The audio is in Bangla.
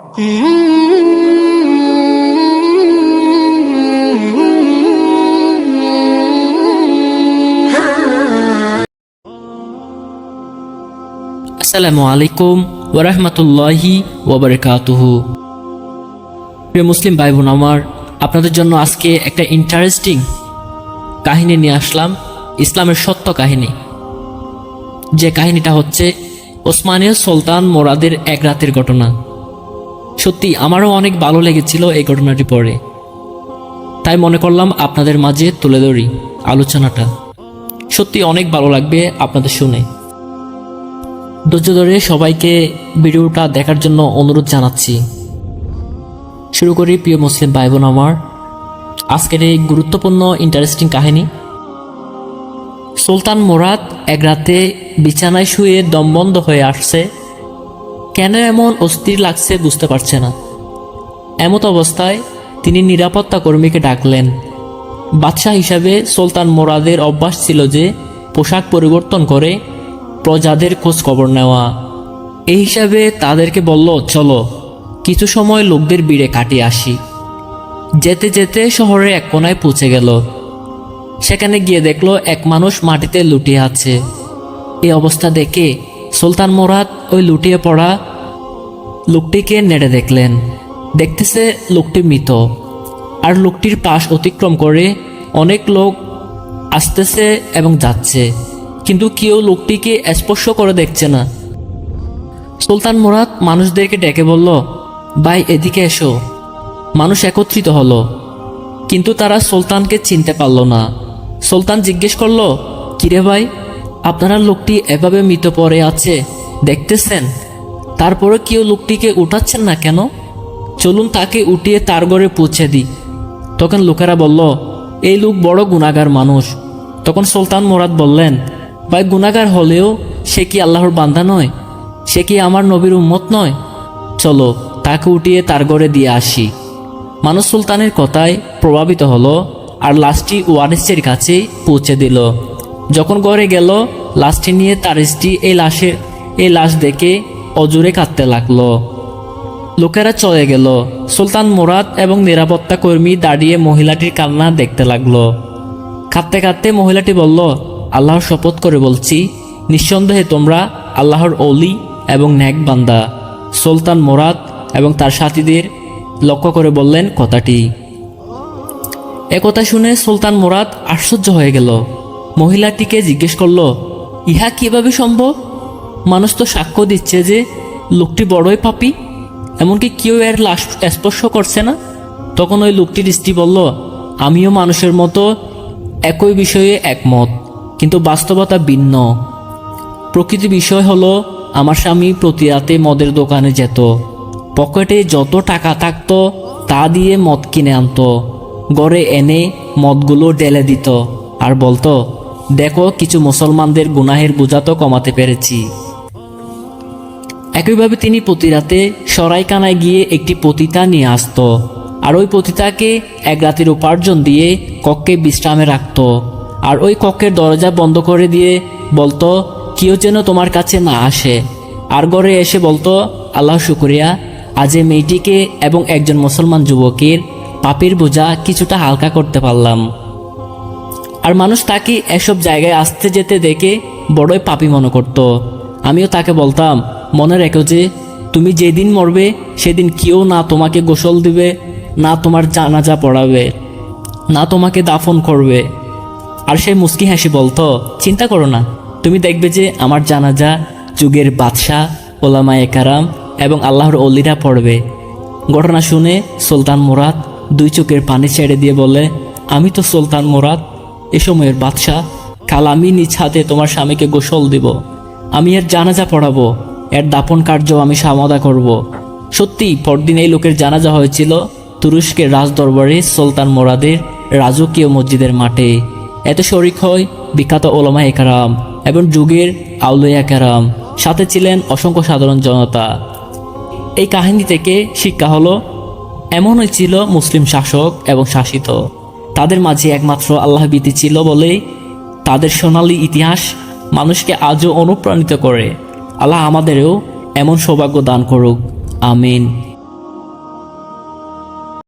আসসালামু আলাইকুম ওয়া রাহমাতুল্লাহি ওয়া বারাকাতুহু। প্রিয় মুসলিম ভাই বোন আমার, আপনাদের জন্য আজকে একটা ইন্টারেস্টিং কাহিনী নিয়ে আসলাম, ইসলামের সত্য কাহিনী। যে কাহিনীটা হচ্ছে ওসমানীয় সুলতান মোরাদের এক রাতের ঘটনা। সত্যি আমারও অনেক ভালো লেগেছিল এই ঘটনাটি পড়ে, তাই মনে করলাম আপনাদের মাঝে তুলে ধরি আলোচনাটা। সত্যি অনেক ভালো লাগবে আপনাদের শুনে। ধৈর্য ধরে সবাইকে ভিডিওটা দেখার জন্য অনুরোধ জানাচ্ছি। শুরু করি প্রিয় মুসলিম ভাই বোন আমার আজকের এই গুরুত্বপূর্ণ ইন্টারেস্টিং কাহিনী। সুলতান মোরাদ এক রাতে বিছানায় শুয়ে দমবন্ধ হয়ে আসছে। কেন এমন অস্থির লাগছে বুঝতে পারছে না। এমত অবস্থায় তিনি নিরাপত্তা কর্মীকে ডাকলেন। বাদশাহ হিসাবে সুলতান মোরাদের অভ্যাস ছিল যে পোশাক পরিবর্তন করে প্রজাদের খোঁজ খবর নেওয়া। এই হিসাবে তাদেরকে বলল, চলো কিছু সময় লোকদের ভিড়ে কাটিয়ে আসি। যেতে যেতে শহরের এক কোনায় পৌঁছে গেল। সেখানে গিয়ে দেখলো এক মানুষ মাটিতে লুটিয়ে আছে। এই অবস্থা দেখে সুলতান মোরাদ ওই লুটিয়ে পড়া লোকটিকে নেড়ে দেখলেন। দেখতেছে লোকটি মৃত। আর লোকটির পাশ অতিক্রম করে অনেক লোক আসতেছে এবং যাচ্ছে, কিন্তু কেউ লোকটিকে স্পর্শ করে দেখছে না। সুলতান মোরাদ মানুষদেরকে ডেকে বলল, ভাই এদিকে এসো। মানুষ একত্রিত হলো, কিন্তু তারা সুলতানকে চিনতে পারল না। সুলতান জিজ্ঞেস করলো, কিরে ভাই, আপনারা লোকটি এভাবে মৃত পড়ে আছে দেখতেছেন, তারপরে কেউ লোকটিকে উঠাচ্ছেন না কেন? চলুন তাকে উঠিয়ে তার ঘরে পৌঁছে দিই। তখন লোকেরা বলল, এই লোক বড় গুনাহগার মানুষ। তখন সুলতান মোরাদ বললেন, ভাই গুনাহগার হলেও সে কি আল্লাহর বান্দা নয়? সে কি আমার নবীর উম্মত নয়? চলো তাকে উঠিয়ে তার ঘরে দিয়ে আসি। মানুষ সুলতানের কথায় প্রভাবিত হলো আর লাশটি ওয়ারিসের কাছে পৌঁছে দিল। যখন ঘরে গেল, লাশটি নিয়ে তার স্ত্রী এই লাশ দেখে অজুরে কাঁদতে লাগলো। লোকেরা চলে গেল। সুলতান মোরাদ এবং নিরাপত্তা কর্মী দাঁড়িয়ে মহিলাটির কান্না দেখতে লাগলো। কাঁদতে কাঁদতে মহিলাটি বলল, আল্লাহর শপথ করে বলছি, নিঃসন্দেহে তোমরা আল্লাহর ওলি এবং নেক বান্দা। সুলতান মোরাদ এবং তার সাথীদের লক্ষ্য করে বললেন কথাটি। একথা শুনে সুলতান মোরাদ আশ্চর্য হয়ে গেল। মহিলাটিকে জিজ্ঞেস করল, ইহা কিভাবে সম্ভব? মানুষ তো সাক্ষ্য দিচ্ছে যে লোকটি বড়ই পাপী, এমনকি কেউ এর লাশ স্পর্শ করছে না। তখন ওই লোকটির স্ত্রী বলল, আমিও মানুষের মতো একই বিষয়ে একমত, কিন্তু বাস্তবতা ভিন্ন। প্রকৃত বিষয় হলো, আমার স্বামী প্রতি রাতে মদের দোকানে যেত। পকেটে যত টাকা থাকতো তা দিয়ে মদ কিনে আনতো। ঘরে এনে মদগুলো ঢেলে দিত আর বলতো, দেখো কিছু মুসলমানদের গুনাহের বোঝা তো কমাতে পেরেছি। একইভাবে তিনি প্রতি রাতে সরাইখানায় গিয়ে একটি পতিতা নিয়ে আসতো, আর ওই পতিতাকে এক রাতের উপার্জন দিয়ে কক্ষে বিশ্রামে রাখত। আর ওই কক্ষের দরজা বন্ধ করে দিয়ে বলতো, কেউ যেন তোমার কাছে না আসে। আর ঘরে এসে বলতো, আল্লাহ শুকরিয়া, আজ এই মেয়েটিকে এবং একজন মুসলমান যুবকের পাপের বোঝা কিছুটা হালকা করতে পারলাম। আর মানুষ তাকে এসব জায়গায় আসতে যেতে দেখে বড়ই পাপী মনে করত। আমিও তাকে বলতাম, মনে রেখো যে তুমি যেদিন মরবে সেদিন কেউ না তোমাকে গোসল দিবে, না তোমার জানাজা পড়াবে, না তোমাকে দাফন করবে। আর সে মুস্কি হাসি বলতো, চিন্তা করো না, তুমি দেখবে যে আমার জানাজা যুগের বাদশাহ, ওলামায়ে কেরাম এবং আল্লাহর ওলিরা পড়বে। ঘটনা শুনে সুলতান মোরাদ দুই চোখের পানি ছেড়ে দিয়ে বলে, আমি তো সুলতান মোরাদ, এ সময়ের বাদশাহ। কাল আমি নিজ হাতে তোমার স্বামীকে গোসল দিব, আমি এর জানাজা পড়াবো, এর দাফন কার্য আমি সমাধা করব। সত্যি পরদিন এই লোকের জানাজা হয়েছিল তুরস্কের রাজদরবারে সুলতান মোরাদের রাজকীয় মসজিদের মাঠে। এতে শরিক হয় বিখ্যাত ওলামায়ে কেরাম এবং যুগের আউলিয়া কেরাম, সাথে ছিলেন অসংখ্য সাধারণ জনতা। এই কাহিনী থেকে শিক্ষা হলো, এমনই ছিল মুসলিম শাসক এবং শাসিত, তাদের মাঝে একমাত্র আল্লাহ ভীতি ছিল বলেই তাদের সোনালী ইতিহাস মানুষকে আজও অনুপ্রাণিত করে। আল্লাহ আমাদেরও এমন সৌভাগ্য দান করুক, আমিন।